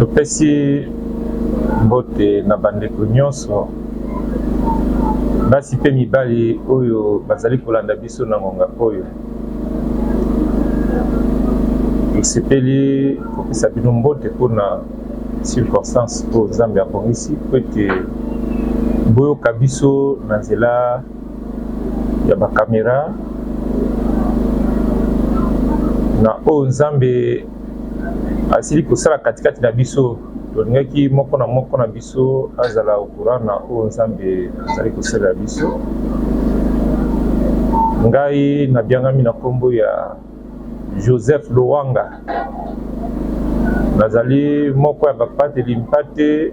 topesi mbote na bandeko nyonso basi pe mibali oyo bazali kolanda biso na ngonga oyo tosepeli kopesa bino mbote mpona circonstance oyo Nzambe abongisi po ete boyoka biso na nzela ya bakamera na oyo Nzambe asili kosala katikati na biso. Tolingaki moko na biso azala okura na oyo Nzambe azali kosala biso. Ngai nabiangami na kombo ya Joseph Lowanga, nazali moko ya bapateli mpate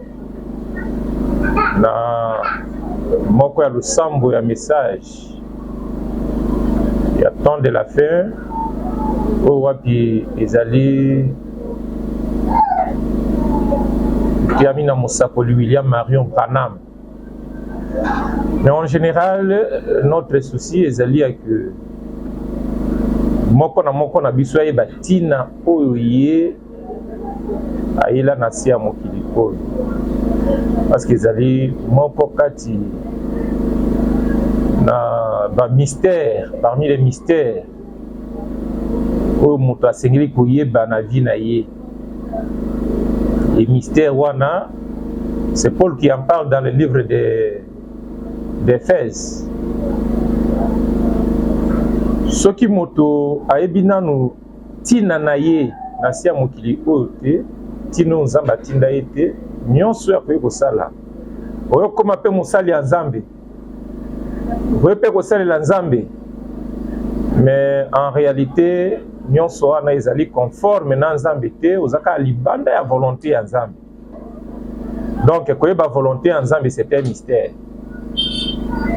na moko ya lusambo ya message ya temps de la fin oyo wapi ezali kiami na mosakoli William Marion Branham. Mais en général, notre souci ezali que moko na biso ye batina oyo ye ayela na sia mokili oyo, parce que ezali moko kati na ba mystère, parmi les mystères oyo moto asengeli koyeba na vie na ye. Et mystère wana, c'est Paul qui en parle dans le livre d'Éphèse. Soki moto ayebi nanu tina na ye na sia mokili oyo te, tino Nzambe atinda ye te, nyonso akoki kosala oyo koma mpe mosali ya Nzambe, oyo mpe kosalela Nzambe, mais en réalité nyonso wana ezali conforme na Nzambe te, ozaka libanda ya volonté ya Nzambe. Donc koyeba volonté ya Nzambe c'est un mystère.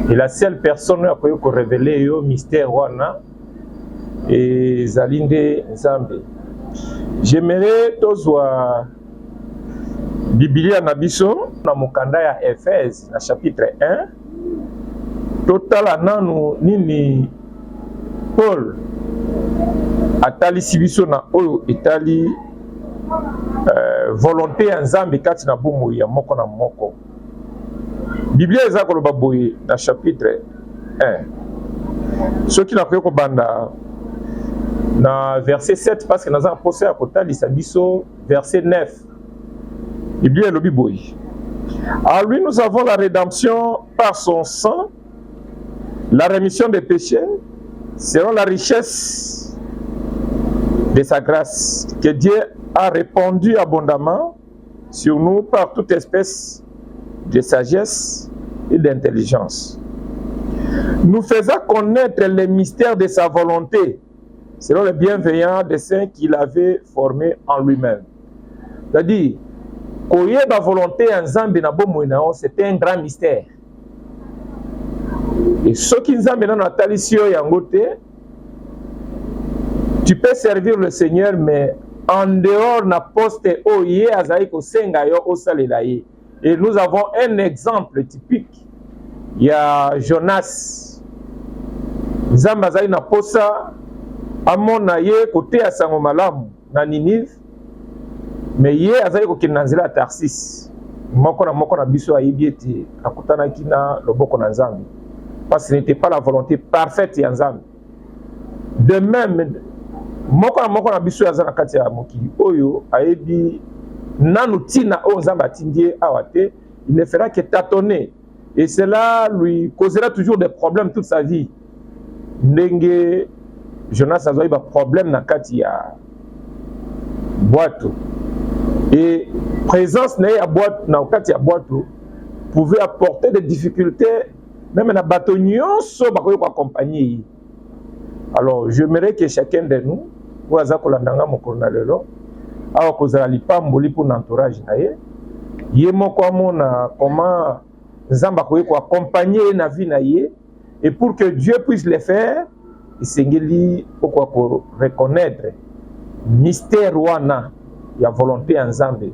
Et la seule personne a koyeba ko révéler yo mystère wana ezali nde Nzambe. J'aimerais tozwa Biblia na biso na mokanda ya Éphèse na chapitre 1. Totala nanu nini Paul atalisi biso na oyo etali volonté ya Nzambe kati na bomoi ya moko na moko. Biblia eza koloba boye na chapitre 1. Soki na koyoko banda na verset 7 parce que naza posé à kotalisa biso verset 9. Biblia elobi boye. À lui nous avons la rédemption par son sang, la rémission des péchés selon la richesse de sa grâce que Dieu a répandu abondamment sur nous par toute espèce de sagesse et d'intelligence, nous faisant connaître les mystères de sa volonté selon le bienveillant dessein qu'il avait formé en lui-même. C'est-à-dire, koyeba volonté ya Nzambe na bomoi na o, c'était un grand mystère. Et ce qui Nzambe na natalisi yo yango te, tu peux servir le Seigneur, mais en dehors na poste oye azali kosenga yo osalela ye. Et nous avons un exemple typique. Il y a Jonas. Nzambe azali na posa amona ye kote ya sango malamu na Ninive, mais ye azali kokende na nzela ya Tarsis. Moko na biso ayebi ete akutanaki na loboko na Nzambe, parce que ce n'était pas la volonté parfaite ya Nzambe. De même, moko na biso aza na kati ya mokili oyo ayebi nanu tina oyo Nzambe atindie awa te, il ne fera que tâtonner, et cela lui causera toujours des problèmes toute sa vie. Ndenge Jonas azoi ba problème na kati ya boîte, et présence na ya boîte na kati ya boîte pouvait apporter des difficultés même na bato nyonso bakoki ko accompagner. Alors j'aimerais que chacun de nous oaza kolandanga mokolo na lelo awa kozala lipamboli pour l'entourage na ye, ye moko amona comment Nzambe akoki ko accompagner na vie na ye, et pour que Dieu puisse le faire, isengeli okwa ko reconnaître mystère wana ya volonté ya Nzambe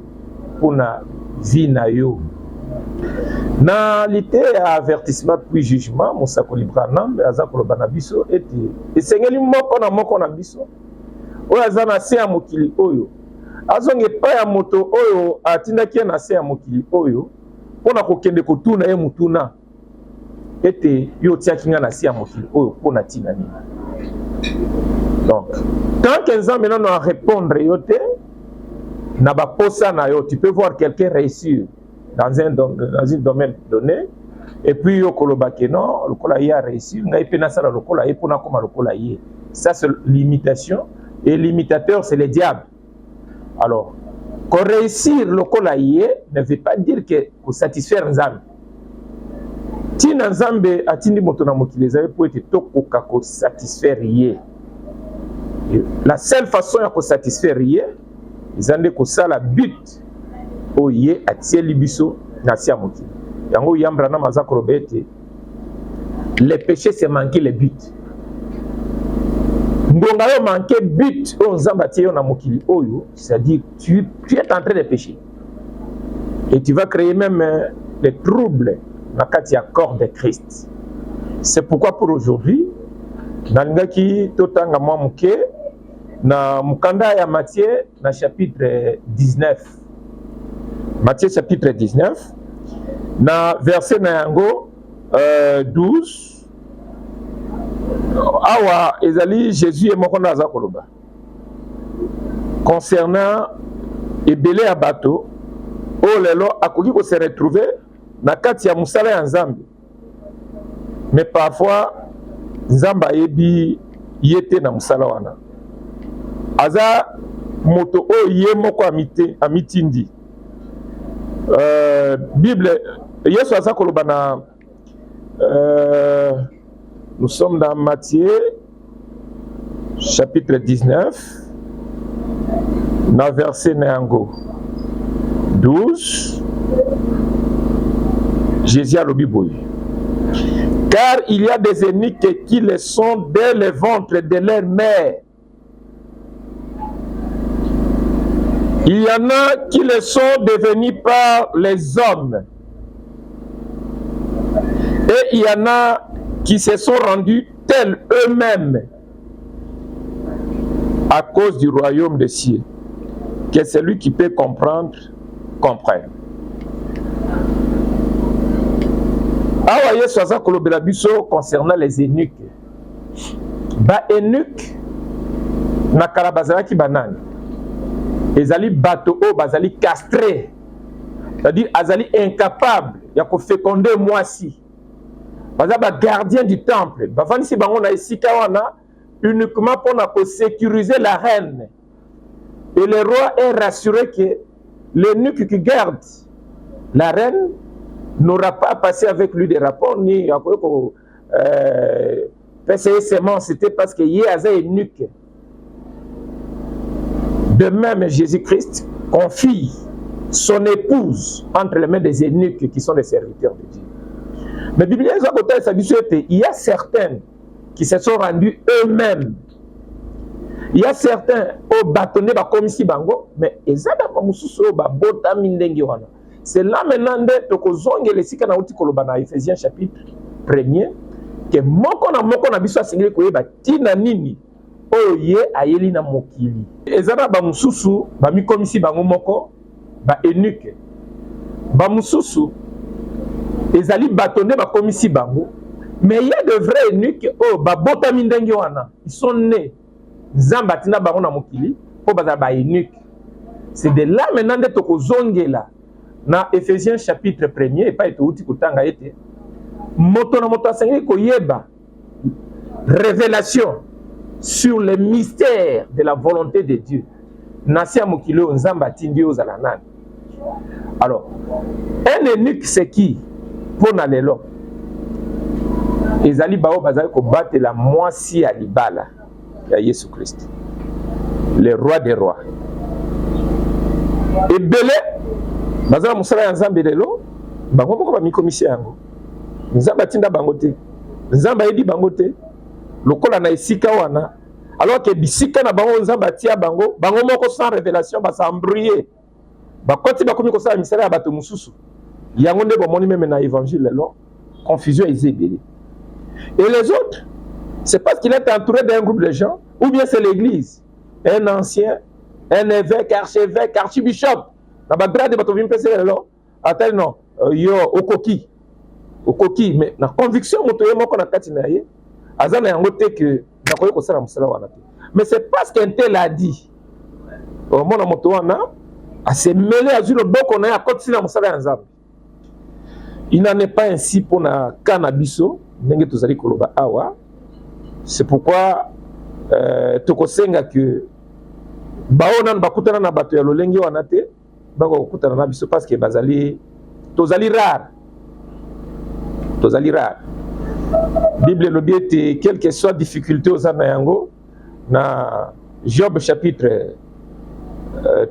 pour na vie na yo. Na lité ya avertissement puis jugement, mosakoli Branham aza koloba na biso ete esengeli moko na biso oyo aza na se ya mokili oyo azonge pa ya moto oyo atindaki na se ya mokili oyo pona kokende kotuna ye mutuna ete yo tiaki nga na se ya mokili oyo pona tina nini. Donc tant que nzambe nano a répondre yo te na baposa na yo, tu peux voir quelqu'un réussir dans un domaine donné et puis yo koloba ke non lokola ye a réussir ngai pe nasala lokola ye pona koma lokola ye. Ça c'est l'imitation et l'imitateur c'est le diable. Alors qu'on réussir lokola ye ne veut pas dire que ko satisfaire nzambe. Tina nzambe atindi moto na mokili ezali po ete tokoka ko satisfaire ye. La seule façon ya ko satisfaire ye ezande ko sala but o ye atie libiso na sia mokili. Yango yambra na maza korobete le péché c'est manquer le but. Ngonga yo manquer but o nzamba tie yo na mokili oyo, c'est-à-dire tu es en train de pécher. Et tu vas créer même des troubles dans le corps de Christ. C'est pourquoi pour aujourd'hui, nalingaki totanga mwa muke na mukanda ya Matthieu na chapitre 19. Matthieu chapitre 19 na verset na yango 12. Awa ezali Jésus et moko na zakoloba concernant ebele ya bato o lelo akoki ko se retrouver na kati ya musala ya nzambe, mais parfois nzamba yebi yete na musala wana aza moto o ye moko amitindi. Bible Yesu aza koloba na nous sommes dans Matthieu chapitre 19 na verset nango 12. Jésus a lobi boy. Car il y a des eunuques qui le sont dès le ventre de leur mère. Il y en a qui le sont devenus par les hommes. Et il y en a qui se sont rendus tels eux-mêmes à cause du royaume des cieux. Que celui qui peut comprendre, comprenne. Awa Yesu aza kolobela biso concernant les eunuques. Ba eunuque na kala bazalaki banani. Ezali bato o bazali castré. C'est-à-dire azali incapable ya ko féconder mwasi. Baza ba gardien du temple. Bavandisi bango na esika wana uniquement pour na sécuriser la reine. Et le roi est rassuré que l'eunuque qui garde la reine n'aura pas passé avec lui des rapports ni essayer seulement, c'était parce que y a un eunuque. De même, Jésus-Christ confie son épouse entre les mains des eunuques qui sont des serviteurs de Dieu. Mais la Bible il y a certains qui se sont rendus eux-mêmes. Il y a certains au bâtonnet comme si bango, mais c'est là maintenant que les sika na uti koloba na Ephésiens chapitre 1er que moko na biso asengeli koyeba tina nini oye ayeli na mokili. Ezana ba mususu ba mikomisi bango moko ba eunuque. Ba mususu ezali bâtonnet ba komisi bango, mais il y a de vrais eunuques ba botami ndenge wana. Ils sont nés Nzamba tina bango na mokili po bazala ba eunuque. C'est de là maintenant de tokozongela na Ephésiens chapitre 1er et pas et tout kutanga ete moto na moto asengeli koyeba révélation sur le mystère de la volonté de Dieu. Nasi mokili Nzamba tindi ozala nani. Alors un eunuque c'est qui pour na lelo ezali bao bazali ko battre la mwasi ya libala ya Yesu Christ, le roi des rois. Et belé bazala musala ya Nzambe lelo bango moko ba mikomisi yango Nzamba tinda bango te, Nzamba yedi bango te lokola na esika wana, alors que bisika na bango Nzamba tia bango moko sans révélation ba s'embrouiller ba koti ba komi ko sala misala ya bato mususu yango nde bomoni même na évangile lelo confusion ezebele. Et les autres, c'est parce qu'il est entouré d'un groupe de gens, ou bien c'est l'église, un ancien un évêque, archevêque, archibishop. Na ba grade bato vim pese lelo. Attends non, yo okoki. Okoki mais na conviction moto ye moko na kati na ye. Azana yango te que na koyo ko sala musala wana te. Mais c'est parce qu'un tel a dit. Au mona moto wana a se mêler à le boko na ya koti na musala ya nzambe. Il n'en est pas ainsi pour na cannabiso ndenge tozali koloba awa. C'est pourquoi tokosenga que baona bakutana na bato ya lolenge wana te bako kutana na biso parce que bazali tozali rare. Tozali rare. Bible lobi ete quelle que soit difficulté aux anayango na Job chapitre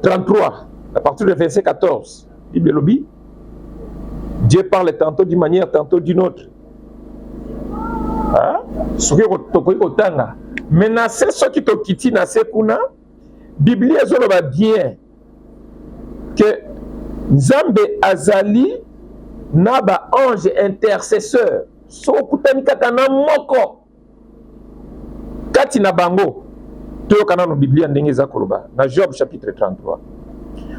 33 à partir du verset 14. Bible lobi Dieu parle tantôt d'une manière, tantôt d'une autre. Hein? Mais na se so ki to kiti na se kuna Biblia ezoloba bien que Nzambe azali na ba ange intercesseur so kutani kaka na moko kati na bango to kana no Biblia ndenge za koloba na Job chapitre 33.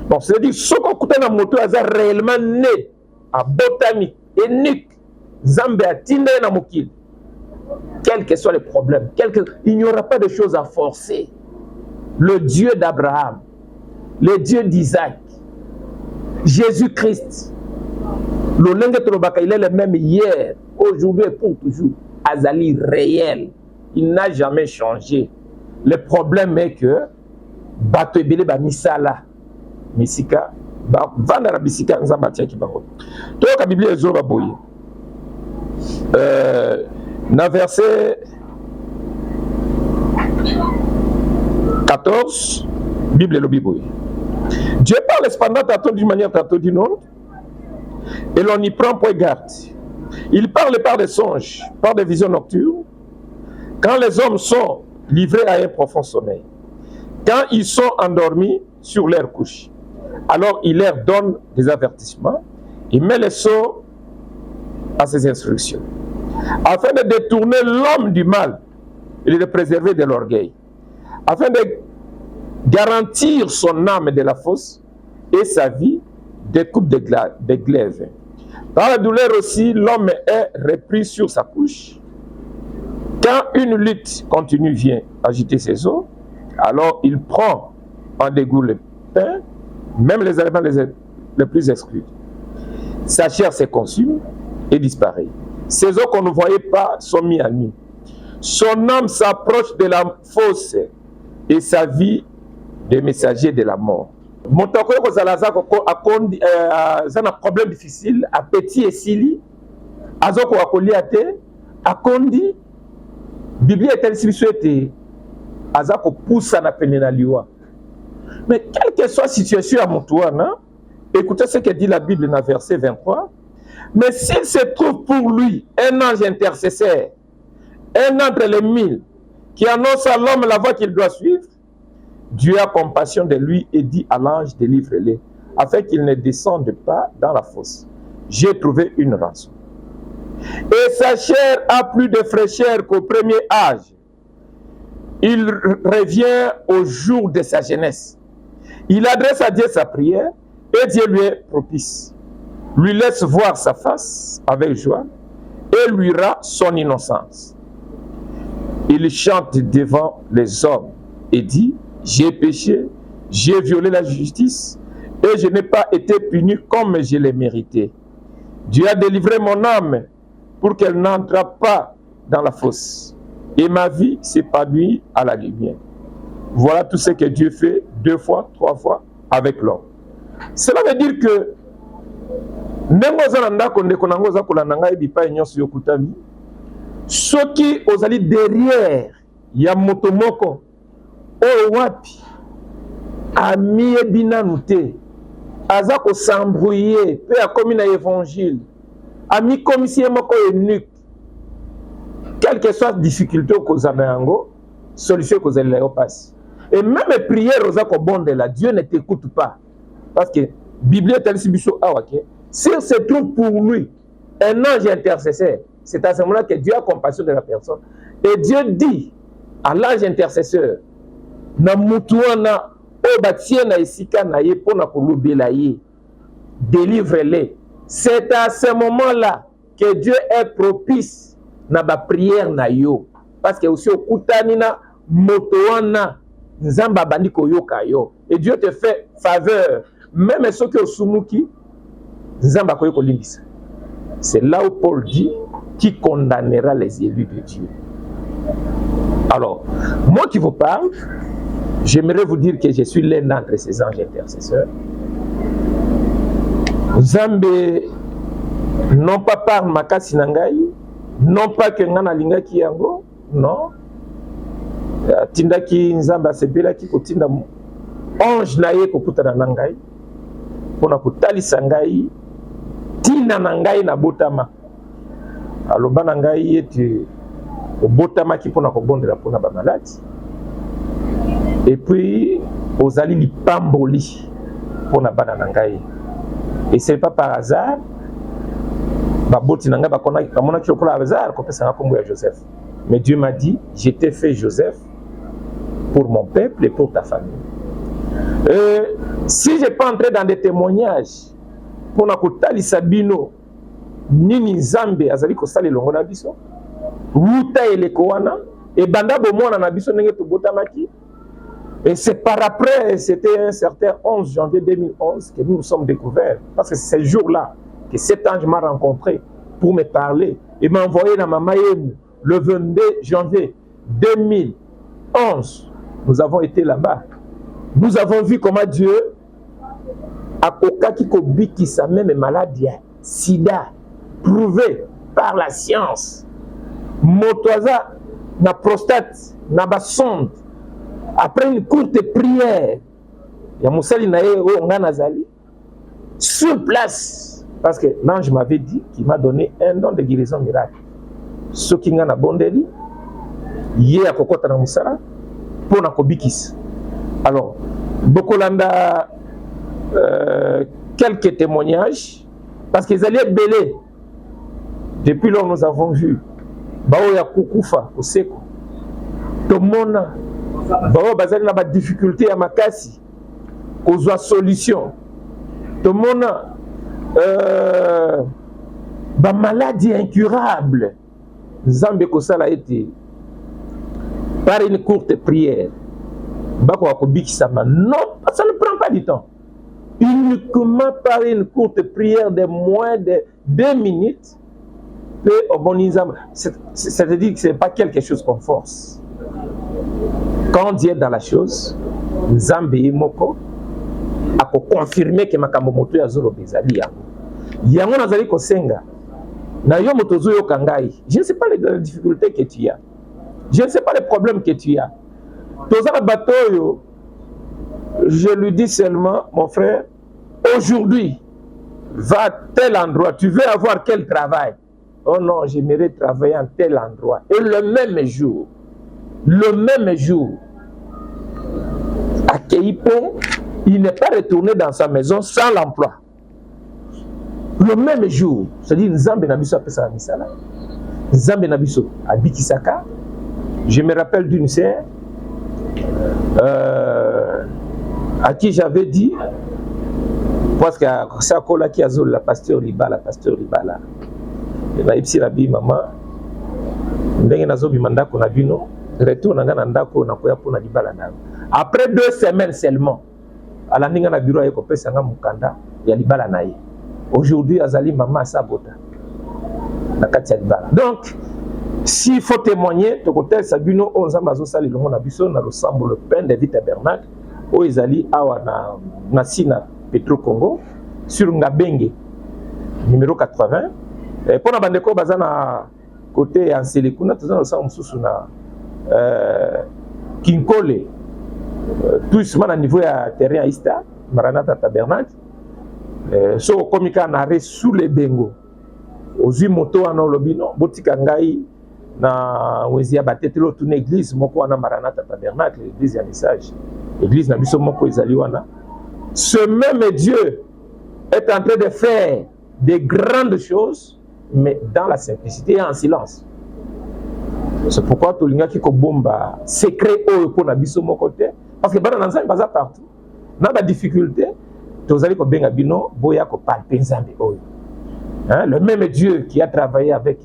Donc c'est-à-dire so kutana moto aza réellement né à botami unique Nzambe atinde na mokili. Quels que soient les problèmes, il n'y aura pas de choses à forcer. Le Dieu d'Abraham, le Dieu d'Isaac, Jésus-Christ, il est le même hier, aujourd'hui et pour toujours. Azali réel, il n'a jamais changé. Le problème est que bato ebele ba misala misika ba vanda la bisika nzamba tia kibango. To ka Biblia ezoba boye. Dans verset 14, Bible et le Bible. Dieu parle cependant tantôt d'une manière, tantôt d'une autre, et l'on y prend point garde. Il parle par des songes, par des visions nocturnes, quand les hommes sont livrés à un profond sommeil, quand ils sont endormis sur leur couche. Alors il leur donne des avertissements, il met les sots à ses instructions, afin de détourner l'homme du mal et de le préserver de l'orgueil, afin de garantir son âme de la fosse et sa vie des coupes de glaive. Par la douleur aussi, l'homme est repris sur sa couche. Quand une lutte continue vient agiter ses os, alors il prend en dégoût le pain, même les éléments les plus exclus. Sa chair se consume et disparaît. Ces os qu'on ne voyait pas sont mis à nu. Son âme s'approche de la fosse et sa vie des messagers de la mort. Mon takoyo ko zalaza ko akondi zana problème difficile appétit et sili azoko akolia te akondi Biblia est ainsi souhaité azako poussa na pene na liwa. Mais quelle que soit la situation à Moutouana, écoutez ce que dit la Bible dans verset 23. Mais s'il se trouve pour lui un ange intercesseur, un entre les 1000, qui annonce à l'homme la voie qu'il doit suivre, Dieu a compassion de lui et dit à l'ange, délivre-les, afin qu'il ne descende pas dans la fosse. J'ai trouvé une rançon. Et sa chair a plus de fraîcheur qu'au premier âge. Il revient au jour de sa jeunesse. Il adresse à Dieu sa prière et Dieu lui est propice. Lui laisse voir sa face avec joie et lui rend son innocence. Il chante devant les hommes et dit, j'ai péché, j'ai violé la justice et je n'ai pas été puni comme je l'ai mérité. Dieu a délivré mon âme pour qu'elle n'entre pas dans la fosse et ma vie s'épanouit à la lumière. Voilà tout ce que Dieu fait 2 fois, 3 fois avec l'homme. Cela veut dire que soki ozali derrière ya motomoko o wapi amie binanu te aza ko s'embrouiller pe akomi na évangile ami komisi moko unique quelle que soit difficulté kozana yango solution kozali la passe et même prière oza ko bondela Dieu ne t'écoute pas parce que Bible est biso awake s'il se trouve pour lui un ange intercesseur. C'est à ce moment-là que Dieu a compassion de la personne. Et Dieu dit à l'ange intercesseur, na mutuana oyo batie na esika na ye mpona kolobela ye, délivre-les. C'est à ce moment-là que Dieu est propice na ba prière na yo, parce que aussi okutani na moto wana nzamba bandi koyoka yo, et Dieu te fait faveur, même ceux qui osumuki nzamba koyo kolimbisa. C'est là où Paul dit qui condamnera les élus de Dieu. Alors, moi qui vous parle, j'aimerais vous dire que je suis l'un d'entre ces anges intercesseurs. Nzambe non pas par makasi nangai, non pas que ngana lingaki yango, non. Tindaki nzamba sepela ki kotinda ange na ye kokutana na ngai pona kotalisa ngai tina na ngai na botama. Aloba na ngai ete botama ki pona kobondela pona ba maladi. Et puis ozali lipamboli pona bana na ngai. Et ce n'est pas par hasard. Baboti nanga bakona kamona ki par hasard ko pesa kombo ya Joseph. Mais Dieu m'a dit, je t'ai fait Joseph pour mon peuple et pour ta famille. Si je peux entrer dans des témoignages pour na kotali sabino nini nzambe azali ko sala longo na biso wuta eleko wana e banda bomona na biso ndenge to botamaki. Et c'est par après, c'était un certain 11 janvier 2011 que nous nous sommes découverts. Parce que c'est ce jour-là que cet ange m'a rencontré pour me parler et m'a envoyé dans ma maïenne le 22 janvier 2011. Nous avons été là-bas. Nous avons vu comment Dieu a kokaki kobiki sa même maladie, sida, prouvé par la science. Motoaza, na prostate, na basonde. Après une courte prière, il y a Moussali Naye Nazali sur place, parce que l'ange m'avait dit qu'il m'a donné un don de guérison miracle. Ce qui n'a bondeli, yé a kokota na Moussala, pour na kobikis. Alors, Bokolanda, quelques témoignages, parce qu'ils allaient belé. Depuis lors, nous avons vu, Bao ya Kukufa, Oseko, Tomona, Bao bazali na ba difficulté ya makasi kozwa solution. Tomona ba maladie incurable. Nzambe kosala ete par une courte prière. Bako akobikisama. Non, ça ne prend pas du temps. Uniquement par une courte prière de moins de 2 minutes peut obonizama. C'est-à-dire que ce n'est pas quelque chose qu'on force. Quand Dieu est dans la chose, Nzambe Moko a confirmé que makambo moto ya zolo bezali yango. Yango nazali kosenga. Na yo motozo yo kangai. Je ne sais pas les difficultés que tu as. Je ne sais pas les problèmes que tu as. Tozana batoyo, je lui dis seulement, mon frère, aujourd'hui, va à tel endroit. Tu veux avoir quel travail? Oh non, j'aimerais travailler en tel endroit. Et le même jour, accueilli, il n'est pas retourné dans sa maison sans l'emploi. Le même jour, c'est-à-dire Nzambe Nabiso a fait ça à Misala, Nzambe Nabiso à Bikisaka. Je me rappelle d'une sœur à qui j'avais dit, parce que c'est à Kola qui a zolé la pasteur Libala, et na ipsi la bi maman, ndenge nazo bimanda ko na bino. Retour na ndako na koya pona libala na. Après 2 semaines seulement, à la ninga na bureau yeko pesa nga mukanda ya libala na ye. Aujourd'hui azali mama sabota na kati ya libala. Donc s'il faut témoigner to côté sabino onza mazo sali longo na biso na ressemble le pain de vie tabernacle o ezali awa na Sina Petro Congo sur Ngabenge numéro 80. Et pour na bandeko bazana côté ya Nselikuna tozana sa mususu na Kinkole, tous à niveau à terrain Ista, Maranatha Tabernacle, so komika na arrêt sous les bengo. Ozi moto ana lobino, botika ngai na wezia batetelo tune église moko ana Maranatha Tabernacle, église ya message. Église na biso moko ezali wana. Ce même Dieu est en train de faire des grandes choses, mais dans la simplicité et en silence. C'est pourquoi tout le monde qui bomba secret au pour la biso mon côté parce que bana nanza baza partout. na ba difficulté tozali ko benga bino boya ko palper nzambe oyo. Hein, le même Dieu qui a travaillé avec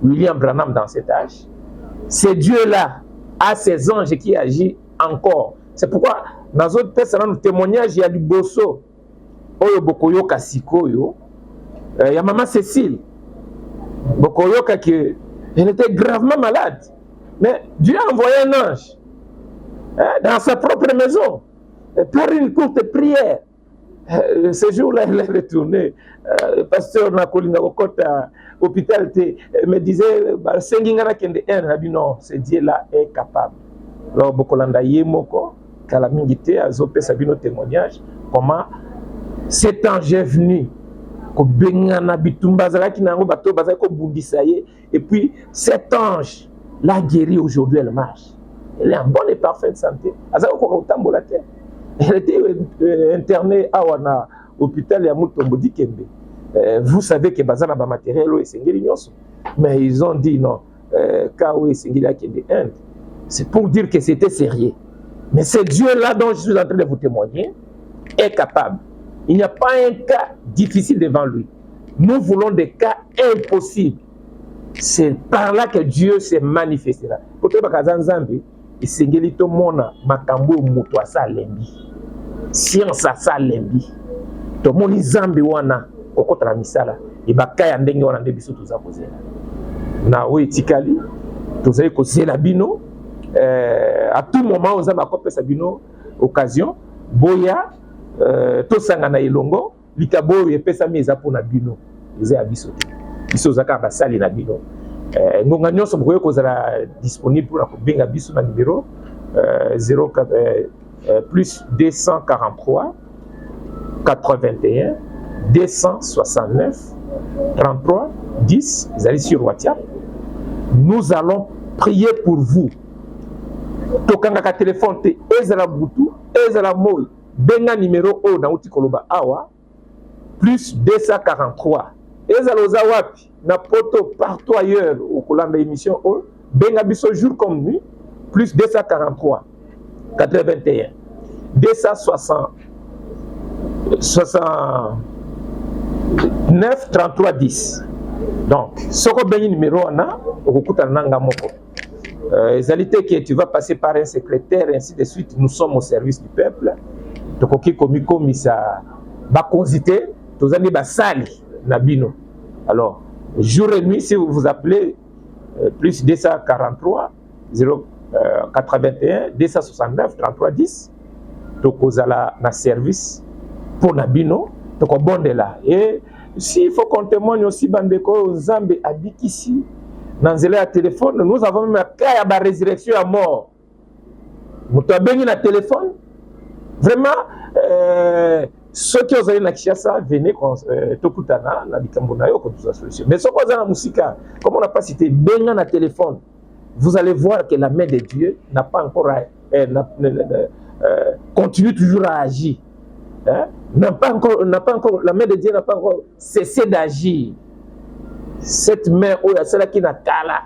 William Branham dans cet âge, ce Dieu-là a ses anges qui agit encore. C'est pourquoi dans d'autres textes, dans le témoignage, il y a du bosso. Oyo bokoyoka sikoyo. Il y a maman Cécile. Bokoyoka que elle était gravement malade. Mais Dieu a envoyé un ange dans sa propre maison par une courte prière. Ce jour-là, elle est retournée. Le pasteur Nakolina Okota, hôpital, me disait non, ce Dieu-là est capable. Alors, Bokolanda Yemoko, Kalamingité, Azopé Sabino témoignage, comment cet ange est venu. Et puis, cet ange l'a guéri aujourd'hui, elle marche. Elle est en bonne et parfaite santé. Elle était internée à l'hôpital de Mutombodi Kembe. Vous savez que Bazana ba matériel est sengeli nyoso. Mais ils ont dit non, Kawe sengeli Kembe Inde. C'est pour dire que c'était sérieux. Mais ce Dieu-là dont je suis en train de vous témoigner est capable. Il n'y a pas un cas difficile devant lui. Nous voulons des cas impossibles. C'est par là que Dieu se manifestera. Pour toi, Bakazanzambi, il sengeli to mona makambo muto asa lembi. Science asa lembi. To moni zambi wana kokota la misala. Ibakaya ndenge wana nde biso tuza kozela. Na we tikali tozali kozela bino à tout moment on zamba kopesa bino occasion boya to sanga na ilongo likabo yepesa mieza pona bino eza ya biso te. Biso zaka basali na bino. Ngonga nyonso bokoye kozala disponible pour kobenga biso na numéro 04 plus 243 81 269 33 10. Vous allez sur WhatsApp. Nous allons prier pour vous. Tokanga téléphone te ezala butu ezala moi benga numéro o na uti koloba awa plus 243 ezala ozawapi na poto partout ailleurs au kolamba émission o benga biso jour comme nuit plus 243 81 269 33 10. Donc soko bengi numéro na okuta nanga moko. Égalité que tu vas passer par un secrétaire, ainsi de suite. Nous sommes au service du peuple. Donc, comme ça va consulter, tous les basali nabino. Alors, jour et nuit, si vous vous appelez plus 243 081 269 33 10, donc vous allez na service pour nabino. Donc, on bonde là. Et s'il faut qu'on témoigne aussi, bandeko Zambé habite ici. Dans le téléphone, nous avons même un cas de résurrection à mort. Nous avons béni le téléphone. Vraiment, ceux qui ont été dans Kishasa, venez Tokutana, na Bikambonayo, comme toute solution. Mais ceux qui ont été dans Moussika, comme on n'a pas cité, béni le téléphone, vous allez voir que la main de Dieu n'a pas encore continue toujours à agir. Hein? La main de Dieu n'a pas encore cessé d'agir. Cette main, celle qui n'a qu'à là,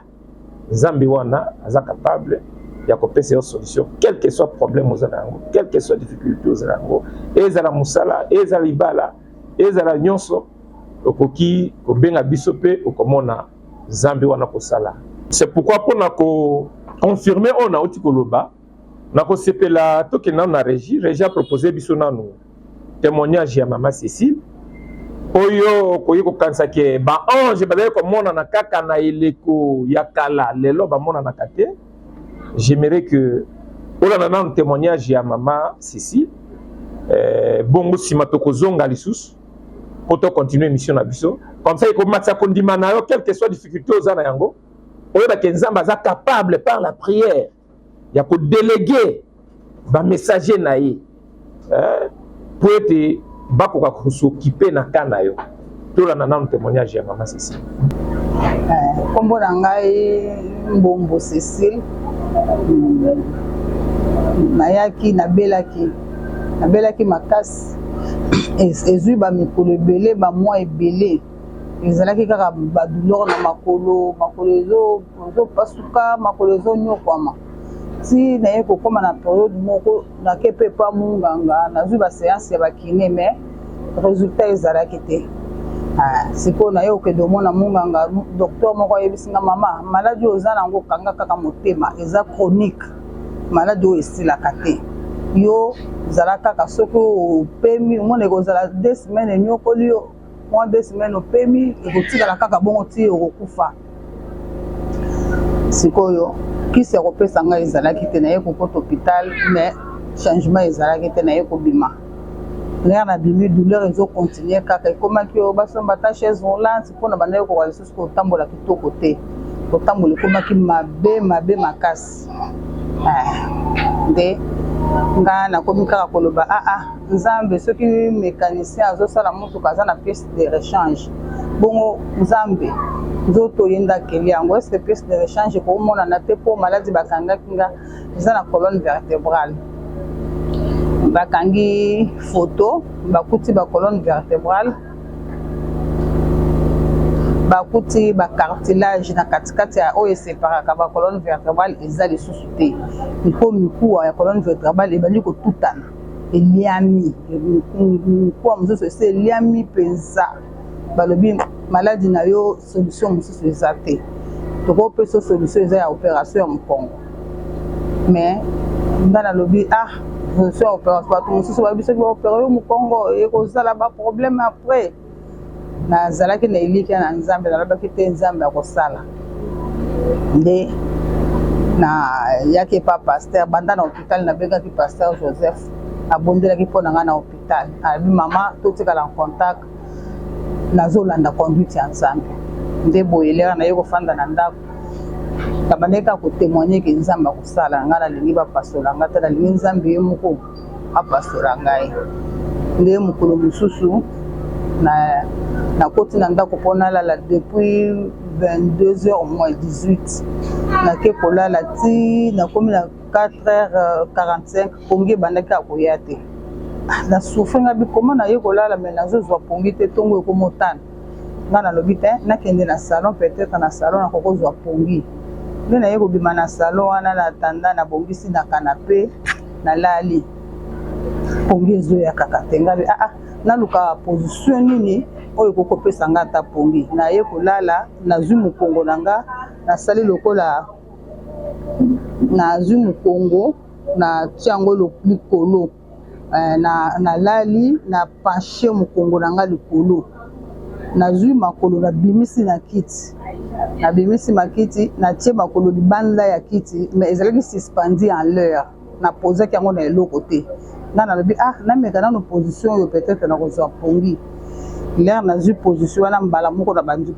Zambi wana, est capable de faire une solution, quel que soit le problème aux Zanango, quelle que soit la difficulté aux Zanango, et la Moussala, et la Libala, et la Nyonso, okoki, kobenga bisope, okomona, Zambi wana kosala. C'est pourquoi pour confirmer, on a outi koloba, na ko sepela toke na na régie a proposé biso na nous témoignage ya maman Cécile. Oyo koyiko kansa ke ba ange bazali komona na kaka na eleko ya kala lelo ba mona na kate. J'aimerais que ola na témoignage ya maman Cécile bongo sima tokozonga lisusu pour to continuer mission na biso comme ça iko matsa kondima na yo quelle que soit difficulté ozana yango oyo ba kenzamba za capable par la prière ya ko déléguer ba messager na ye pour être bakoka s'occuper na kana yo tola na nan témoignage ya maman Cécile. Kombo na ngai Mbombo Cécile nayaki nabelaki makasi ezui ba mikolo ebele ba mois ebele ezalaki kaka ba douleur na makolo ezo pasuka makolo ezo nyokwama ti na ye kokoma na période moko nake mpe pa munganga nazwi baséance ya bakine mais résultat ezalaki te. Sikoyo na ye okende omona munganga docteur moko ayebisinga mama maladi oyo oza nango kanga kaka motema eza chronique maladi oyo esilaka te yo zala kaka soki opemi omona ekozala 2 semaines enyokoli yo moins 2 semaines opemi ekotikala kaka bongo ti okokufa. Sikoyo kisi ya kopesa ngai ezalaki te na ye kokota hôpital mais changement ezalaki te na ye kobima. L'air na bimi douleur ezo continuer kaka ekomaki oyo basomba ta chaise roulante mpona banda yo koka lisusu kotambola kitoko te kotambola ekomaki mabe makasi. Nde nga nakomi kaka koloba nzambe soki mécanicien azosala motuka aza na pièce de rechange bongo nzambe nzoto yenda keli yango est-ce que pièce de rechange ekomonana te mpo maladi bakangaki nga eza na colonne vertébrale. Bakangi photo bakuti ba colonne vertébrale bakuti ba cartilage na katikati ya oyo eseparaka ba colonne vertébrale eza lisusu te iko mikuwa ya colonne vertébrale ebandi kotutana eliami mikuwa mosusu ese eliami mpenza balobi maladi na yo solution mosusu eza te tokopesa solution eza ya opération ya mokongo mais nga nalobi solution ya opération bato mosusu bayebi soki baopéra yo mokongo ekozala baproblème après nazalaki na elikya na nzambe nalobaki te nzambe akosala nde na yaki pa pasteur banda na hôpital nabengaki pasteur Joseph abondelaki mpo na nga na hôpital alobi mama totikala en contact nazolanda conduite ya nzambe nde boye lera na ye kofanda na ndako tabandeki kaka kotémoigne ke nzambe akosala nga nalingi bapasola nga te nalingi nzambe ye moko apasola ngai nde mokolo mosusu nakoti na ndako mpo nalala depuis 22h moins 18 nake kolala ti nakomi na 4h45 pongi ebandaki ya koya te nasufri nga bikoma na ye kolala me nazozwa pongi te ntongo ekomotana nga nalobi te nakende na salon peut-être na salon nakokozwa pongi nde na ye kobima na salon wana na tanda na bongisi na canapé nalali pongi ezoya kaka te ngabi naluka position nini oyo kokopesa nga ata pongi na ye kolala nazwi mokongo na nga nasali lokola nazwi mokongo na tiango likolo nalali na penche mokongo na nga likolo nazwi makolo nabimisi na kiti nabimisi makiti natie makolo libanda ya kiti mais ezalaki suspendi en l'air napozaki yango na eloko te nga nalobi nameka nano position oyo peut-être nakozwa pongi l'air nazwi position wana mbala moko nabandi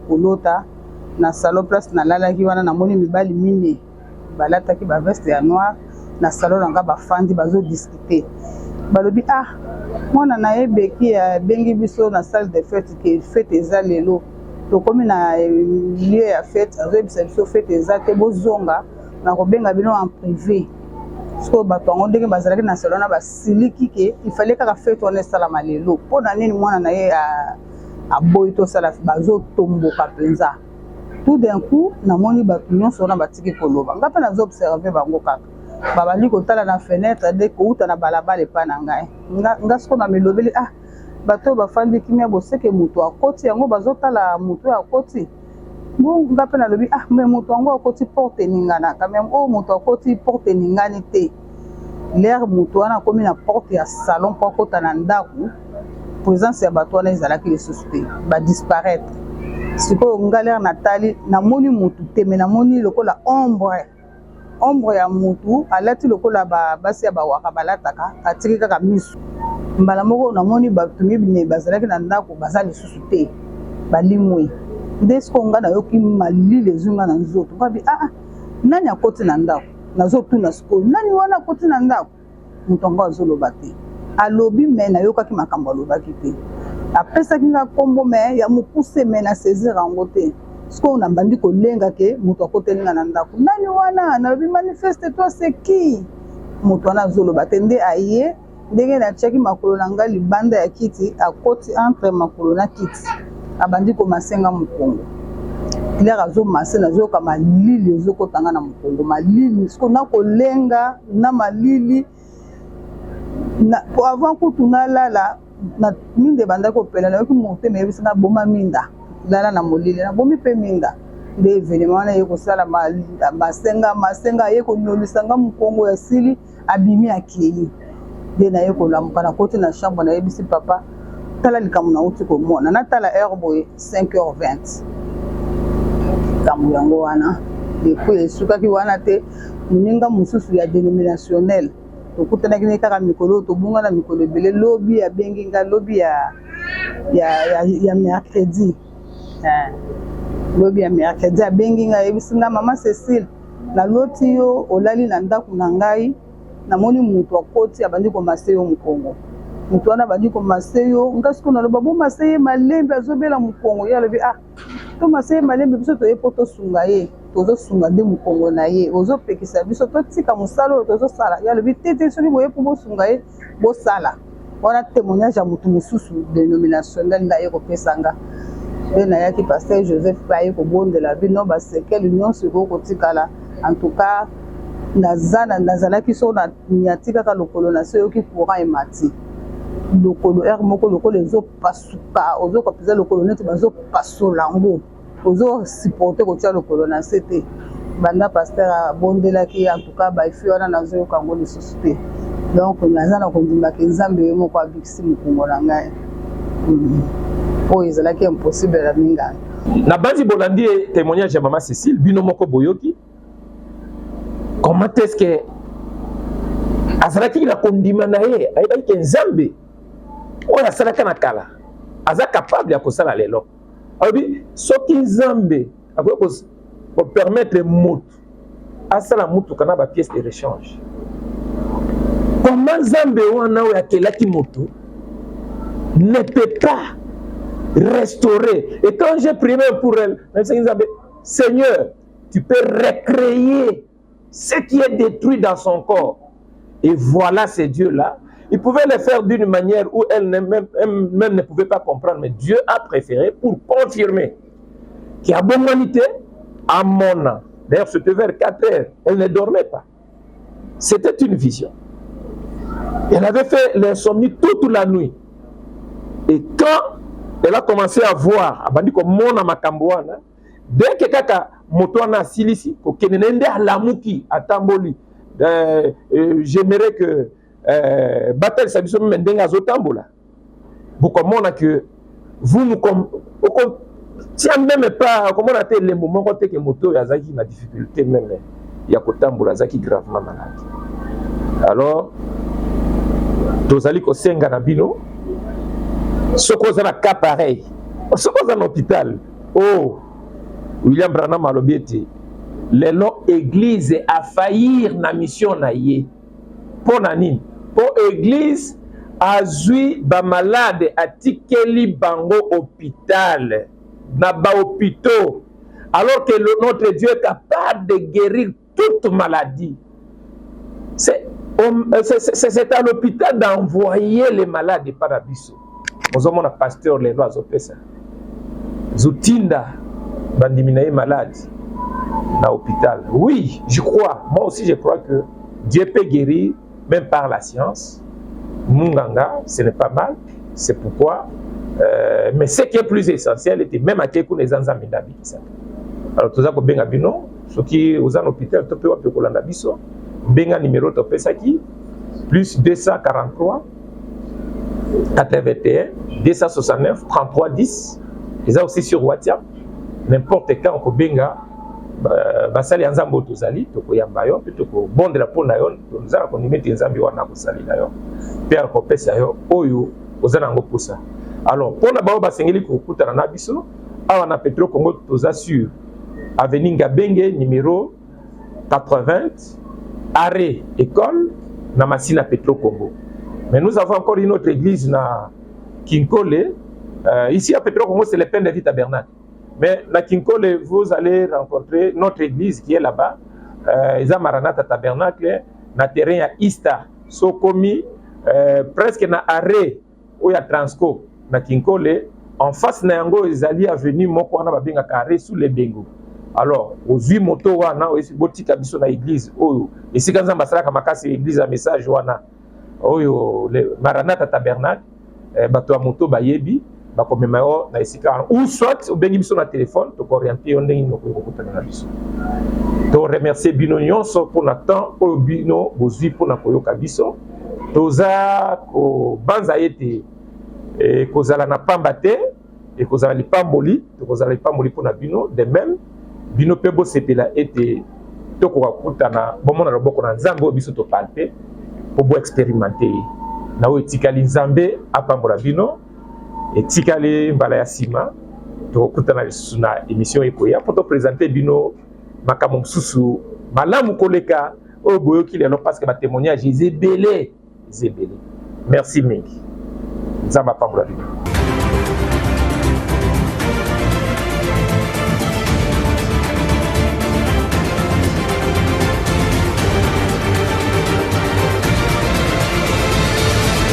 kolota na salon place nalalaki wana namoni mibali mine balataki baveste ya noir na salon nanga bafandi bazodiscute balobi mwana na ye beki abengi biso na salle de fête ke fête eza lelo tokomi na lieu ya fête azoyebisa biso fête eza te bozonga na kobenga bino en privé sikoyo bato yango ndenge bazalaki na salon na basiliki ke ifale kaka fête wana esalama lelo mpo na nini mwana na ye aboyi tosala bazotomboka mpenza tout d'un coup namoni bato nyonso wana batiki koloba nga mpe nazoobserve bango kaka babandi kotala na fenêtre de kouta na balabala epa na ngai nga siko na milobeli bato bafandi kimia boseke moto akoti yango bazotala moto akoti bo nga mpe nalobi me moto yango akoti porte eningana quand même oyo moto akoti porte eningani te l'air moto wana akomi na porte ya salon mpo akota na ndako présence ya bato wana ezalaki lisusu te badisparaître sikoyo nga l'air natali namoni motu te me namoni lokola ombre ya mutu alati lokola basi ya bawaka balataka atiki kaka misu mbala moko namoni bato mibine bazalaki na ndako baza lisusu te balimwe nde siko nga nayoki malili ezunga na nzoto ngabi nani akoti na ndako nazotuna sikoyo nani wana akoti na ndako moto yango azoloba te alobi me nayokaki makambo alobaki te apesaki nga kombo me ya mokuse me na saisir yango te sikoyo nabandi kolenga ke moto akotelinga na ndako nani wana nalobi manifeste toi c'est qui moto wana azoloba te nde aye ndenge natiaki makolo na nga libanda ya kiti akoti entre makolo na kiti abandi komasenga mokongo l'air azo masse nazo ka malili ezo kotanga na mukongo malili siko na kolenga na malili na avant ko tunalala na minde banda ko pela na ko monte me bisanga boma minda lala na molili na bomi pe minda de événement na yeko sala masenga yeko nyolisanga mukongo ya sili abimi akei de na yeko lamuka na kote na chambre na yebisi papa tala likamu na uti ko mona na tala heure boy 5h20 kamu yango wana depuis esukaki wana te muninga mususu ya dénominationnel tokutana kine kaka mikolo tobunga na mikolo ebele lobi ya benginga lobi ya mercredi lobi ya mercredi ya benginga ebisinga mama Cécile na loti yo olali na ndaku na ngai namoni mutu akoti abandi ko maseyo mukongo mutu wana abandi ko maseyo ngasi ko na loba bo maseye malembe azobela mukongo ya lobi to maseye malembe biso to epoto sunga ye tozo sunga de mukongo na ye ozo pekisa biso to tika musalo tozo sala ya lobi tete soki boye po sunga ye bo sala wana témoignage ya mutu mususu dénominationnel na ye ko pesanga na yaki pasteur Joseph Paye ko bondela bino ba sekel union siko ko tikala en tout cas nazalaki so na nyatika ka lokolo na seyo ki courant emati lokolo moko lokolo ezo pasuka ozo ko pesa lokolo neti bazo pasola ngo ozo supporter ko tia lokolo na sete banda pasteur bondelaki en tout cas ba ifi wana nazo kango le société donc nazana ko ndimba ke nzambe moko abikisi mukongo na ngai oh ezalaki impossible la minga na basi bolandi témoignage ya maman Cécile bino moko boyoki comment est-ce que azalaki na kondima na ye ayebaki nzambe oyo asalaka na kala aza capable ya kosala lelo alobi soki nzambe akoki kopermettre motu asala mutuka na bapièce de rechange comment nzambe wana oyo akelaki motu ne peut pas restaurer. Et quand j'ai prié pour elle, Seigneur, tu peux recréer ce qui est détruit dans son corps. Et voilà ces dieux-là. Il pouvait le faire d'une manière où elle-même ne pouvait pas comprendre, mais Dieu a préféré pour confirmer qu'il y a bonne humanité à mon âme. D'ailleurs, c'était vers 4 heures. Elle ne dormait pas. C'était une vision. Elle avait fait l'insomnie toute la nuit. Et quand elle a commencé à voir, abandi ko mona makambo wana, dès que kaka moto na silisi ko kenende alamuki atamboli, j'aimerais que Batel Sabiso mendenga zotambola. Beaucoup mona que vous nous tiens même pas comment on a été les moments où que moto yazaki na difficulté même ya kotambola zaki gravement malade. Alors tozali ko senga na bino. Ce qu'on a un cas pareil, ce qu'on a un hôpital, oh, William Branham a l'obéité, l'église a failli na mission na yé. Pour nani, pour l'église a zui ba malade a tikeli bango hôpital, na ba hôpitaux, alors que notre Dieu est capable de guérir toute maladie. C'est à l'hôpital d'envoyer les malades par abisso. Nous avons un pasteur les lois opesa. Zutinda bandiminae malade dans l'hôpital. Oui, je crois. Moi aussi, je crois que Dieu peut guérir même par la science. Munganga, ce n'est pas mal. C'est pourquoi. Mais ce qui est plus essentiel était même à quelqu'un les enzames d'abi. Alors, tout ça pour benga bino, ceux qui aux en hôpital, tu peux appeler kolanda biso. Benga numéro topesa qui plus 243. 81 269 33 10. Ils ont aussi sur WhatsApp. N'importe quand on benga basali nzambo tozali tokoyamba yo pe toko bondela pona yo tozala ko nimeti nzambi wana kosali na yo pe ko pesa yo oyo ozana ngo pusa. Alors pona bao basengeli ko kutana na biso awa na Petro Congo toza sur avenue Ngabenge numéro 80 arrêt école na Masina Petro Congo. Mais nous avons encore une autre église na Kinkole. Ici à Petro Congo, c'est le Père de Vie Tabernacle. Mais na Kinkole, vous allez rencontrer notre église qui est là-bas. Ils ont Maranatha Tabernacle, na terrain à Ista, Sokomi, presque na arrêt où il y a Transco, na Kinkole, en face na yango ezali avenue moko wana babengaka arrêt sous les bengo. Alors ozwi moto wana botika biso na église oyo esika nzambe asalaka makasi église ya message wana oyo le Maranatha Tabernacle bato ya moto bayebi bakomema yo na esika wana ou soit obengi biso na téléphone tokorienter yo ndenge nini okokutana na biso. To remercier bino nyonso mpona temps oyo bino bozwi mpona koyoka biso. Toza kobanza ete kozala na pamba te ekozala lipamboli tokozala lipamboli mpona bino de même bino mpe bosepela ete tokoka kokutana bomona loboko na nzambe oyo biso topalpe mpo boexperimente ye na oyo etikali nzambe apambola bino etikali mbala ya nsima tokokutana lisusu na émission ekoya mpo topresente bino makambo mosusu malamu koleka oyo boyoki lelo parce que batémoignage eza ebele merci mingi nzambe apambola bino.